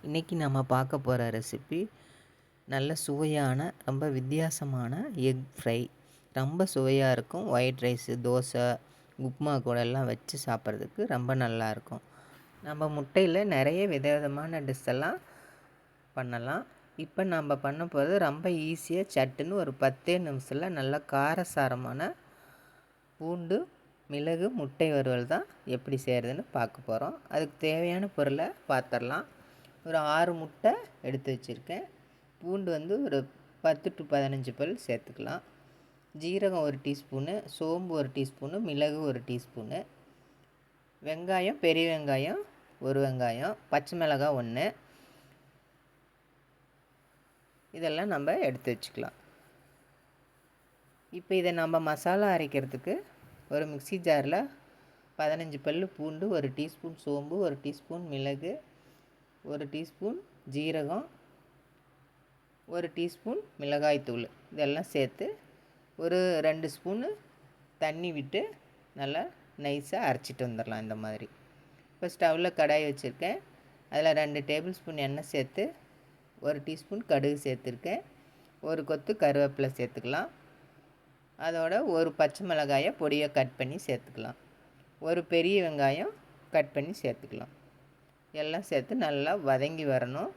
இன்றைக்கி நம்ம பார்க்க போகிற ரெசிபி நல்ல சுவையான ரொம்ப வித்தியாசமான எக் ஃப்ரை. ரொம்ப சுவையாக இருக்கும். ஒயிட் ரைஸு, தோசை, உப்புமா கூட எல்லாம் வச்சு சாப்பிட்றதுக்கு ரொம்ப நல்லாயிருக்கும். நம்ம முட்டையில் நிறைய விதவிதமான டிஷ்ஷெல்லாம் பண்ணலாம். இப்போ நம்ம பண்ண போகிறது ரொம்ப ஈஸியாக சட்டுன்னு ஒரு 10 நிமிஷத்தில் நல்ல காரசாரமான பூண்டு மிளகு முட்டை வறுவல் தான் எப்படி செய்கிறதுன்னு பார்க்க போகிறோம். அதுக்கு தேவையான பொருளை பார்த்துடலாம். ஒரு 6 முட்டை எடுத்து வச்சுருக்கேன். பூண்டு ஒரு 10 to 15 பல் சேர்த்துக்கலாம். ஜீரகம் 1 டீஸ்பூனு, சோம்பு 1 டீஸ்பூனு, மிளகு 1 டீஸ்பூனு, வெங்காயம் பெரிய வெங்காயம் 1 வெங்காயம், பச்சை மிளகாய் 1, இதெல்லாம் நம்ம எடுத்து வச்சுக்கலாம். இப்போ இதை நம்ம மசாலா அரைக்கிறதுக்கு ஒரு மிக்ஸி ஜாரில் 15 பல் பூண்டு, 1 டீஸ்பூன் சோம்பு, 1 டீஸ்பூன் மிளகு, 1 டீஸ்பூன் ஜீரகம், 1 டீஸ்பூன் மிளகாய்த்தூள் இதெல்லாம் சேர்த்து ஒரு 2 ஸ்பூனு தண்ணி விட்டு நல்லா நைஸாக அரைச்சிட்டு வந்துடலாம். இந்த மாதிரி இப்போ ஸ்டவ்வில் கடாய் வச்சுருக்கேன். அதில் 2 டேபிள் ஸ்பூன் எண்ணெய் சேர்த்து 1 டீஸ்பூன் கடுகு சேர்த்துருக்கேன். 1 கொத்து கருவேப்பிலை சேர்த்துக்கலாம். அதோட ஒரு பச்சை மிளகாயை பொடியை கட் பண்ணி சேர்த்துக்கலாம். ஒரு பெரிய வெங்காயம் கட் பண்ணி சேர்த்துக்கலாம். எல்லாம் சேர்த்து நல்லா வதங்கி வரணும்.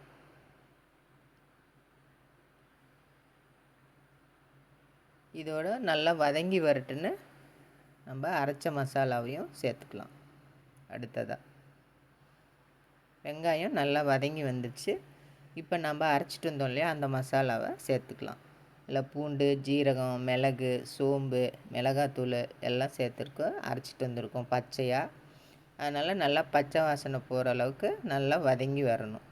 இதோட நல்லா வதங்கி வரட்டுன்னு நம்ம அரைச்ச மசாலாவையும் சேர்த்துக்கலாம். அடுத்ததாக வெங்காயம் நல்லா வதங்கி வந்துடுச்சு. இப்போ நம்ம அரைச்சிட்டு வந்தோம் இல்லையா, அந்த மசாலாவை சேர்த்துக்கலாம். இல்லை பூண்டு, ஜீரகம், மிளகு, சோம்பு, மிளகாத்தூள் எல்லாம் சேர்த்துருக்கோம். அரைச்சிட்டு வந்திருக்கோம் பச்சையாக. அதனால் நல்லா பச்சை வாசனை போகிற அளவுக்கு நல்லா வதங்கி வரணும்.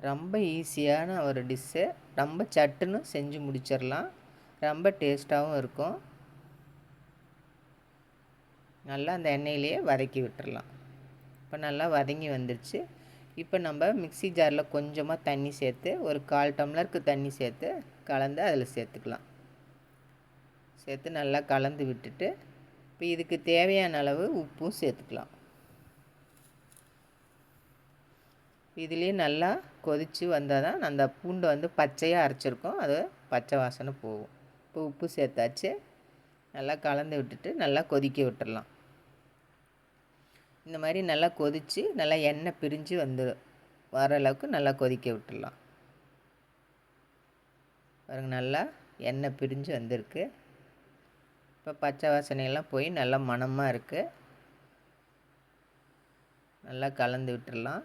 ரொம்ப ஈஸியான ஒரு டிஷ்ஷு. ரொம்ப சட்டுன்னு செஞ்சு முடிச்சிடலாம். ரொம்ப டேஸ்ட்டாகவும் இருக்கும். நல்லா அந்த எண்ணெயிலேயே வதக்கி விட்டுறலாம். இப்போ நல்லா வதங்கி வந்துடுச்சு. இப்போ நம்ம மிக்ஸி ஜாரில் கொஞ்சமாக தண்ணி சேர்த்து ஒரு 1/4 டம்ளருக்கு தண்ணி சேர்த்து கலந்து அதில் சேர்த்துக்கலாம். சேர்த்து நல்லா கலந்து விட்டுட்டு இப்போ இதுக்கு தேவையான அளவு உப்பும் சேர்த்துக்கலாம். இதுலேயே நல்லா கொதித்து வந்தால் தான் அந்த பூண்டு பச்சையாக அரைச்சிருக்கோம், அது பச்சை வாசனை போகும். இப்போ உப்பு சேர்த்தாச்சு. நல்லா கலந்து விட்டுட்டு நல்லா கொதிக்க விட்டுடலாம். இந்த மாதிரி நல்லா கொதித்து நல்லா எண்ணெய் பிரிஞ்சு வர அளவுக்கு நல்லா கொதிக்க விட்டுடலாம். பாருங்க, நல்லா எண்ணெய் பிரிஞ்சு வந்திருக்கு. இப்போ பச்சை வாசனையெல்லாம் போய் நல்லா மணமாக இருக்குது. நல்லா கலந்து விட்டுடலாம்.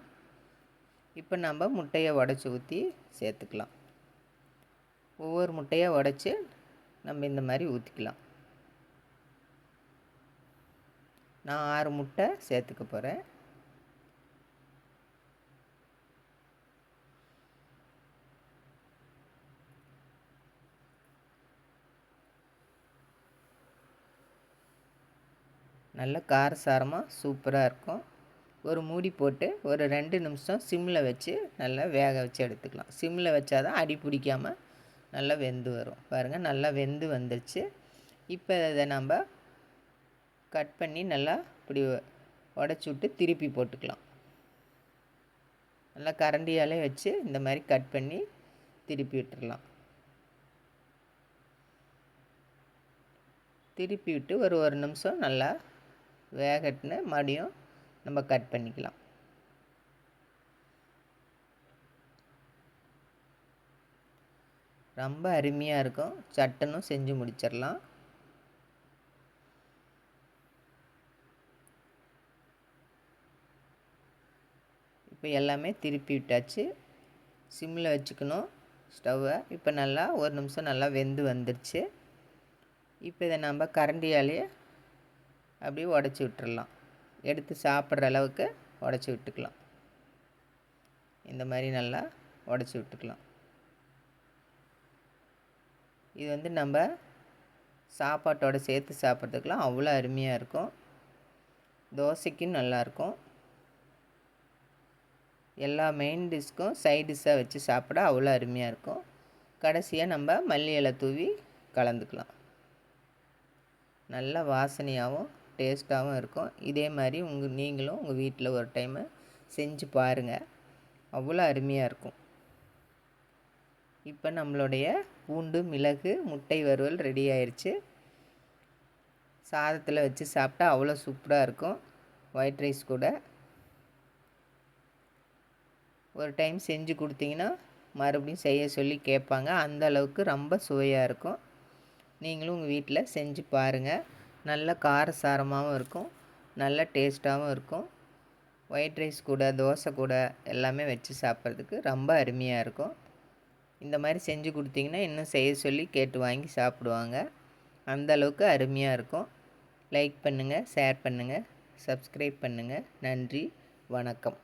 இப்போ நம்ம முட்டையை உடச்சி ஊற்றி சேர்த்துக்கலாம். ஒவ்வொரு முட்டையாக உடச்சி நம்ம இந்த மாதிரி ஊற்றிக்கலாம். நான் 6 முட்டை சேர்த்துக்க போகிறேன். நல்ல காரசாரமாக சூப்பராக இருக்கும். ஒரு மூடி போட்டு ஒரு 2 நிமிஷம் சிம்மில் வச்சு நல்லா வேக வச்சு எடுத்துக்கலாம். சிம்மில் வச்சா தான் அடி பிடிக்காமல் நல்லா வெந்து வரும். பாருங்கள், நல்லா வெந்து வந்துடுச்சு. இப்போ இதை நம்ம கட் பண்ணி நல்லா இப்படி உடச்சி விட்டு திருப்பி போட்டுக்கலாம். நல்லா கரண்டியாலே வச்சு இந்த மாதிரி கட் பண்ணி திருப்பி விட்டுடலாம். திருப்பி விட்டு ஒரு நிமிஷம் நல்லா வேகட்டுன்னு மறுபடியும் நம்ம கட் பண்ணிக்கலாம். ரொம்ப அருமையாக இருக்கும். சட்டுன்னு செஞ்சு முடிச்சிடலாம். இப்போ எல்லாமே திருப்பி விட்டாச்சு. சிம்மில் வச்சுக்கணும் ஸ்டவ்வை. இப்போ நல்லா ஒரு நிமிஷம் நல்லா வெந்து வந்துடுச்சு. இப்போ இதை நம்ம கரண்டியாலேயே அப்படியே உடச்சி விட்டுறலாம். எடுத்து சாப்பிட்ற அளவுக்கு உடச்சி விட்டுக்கலாம். இந்த மாதிரி நல்லா உடச்சி விட்டுக்கலாம். இது நம்ம சாப்பாட்டோடு சேர்த்து சாப்பிட்றதுக்கெலாம் அவ்வளோ அருமையாக இருக்கும். தோசைக்கும் நல்லாயிருக்கும். எல்லா மெயின் டிஷ்க்கும் சைட் டிஷ்ஷாக வச்சு சாப்பிட அவ்வளோ அருமையாக இருக்கும். கடைசியாக நம்ம மல்லி இலை தூவி கலந்துக்கலாம். நல்ல வாசனையாகவும் டேஸ்ட்டாகவும் இருக்கும். இதே மாதிரி நீங்களும் உங்கள் வீட்டில் ஒரு டைமு செஞ்சு பாருங்கள். அவ்வளோ அருமையாக இருக்கும். இப்போ நம்மளுடைய பூண்டு மிளகு முட்டை வறுவல் ரெடி ஆயிடுச்சு. சாதத்தில் வச்சு சாப்பிட்டா அவ்வளோ சூப்பராக இருக்கும். ஒயிட் ரைஸ் கூட ஒரு டைம் செஞ்சு கொடுத்தீங்கன்னா மறுபடியும் செய்ய சொல்லி கேட்பாங்க. அந்த அளவுக்கு ரொம்ப சுவையாக இருக்கும். நீங்களும் உங்கள் வீட்டில் செஞ்சு பாருங்கள். நல்ல காரசாரமாகவும் இருக்கும், நல்ல டேஸ்ட்டாகவும் இருக்கும். ஒயிட் ரைஸ் கூட தோசை கூட எல்லாமே வச்சு சாப்பிட்றதுக்கு ரொம்ப அருமையாக இருக்கும். இந்த மாதிரி செஞ்சு கொடுத்தீங்கன்னா இன்னும் செய்ய சொல்லி கேட்டு வாங்கி சாப்பிடுவாங்க. அந்த அளவுக்கு அருமையாக இருக்கும். லைக் பண்ணுங்கள், ஷேர் பண்ணுங்கள், சப்ஸ்கிரைப் பண்ணுங்கள். நன்றி, வணக்கம்.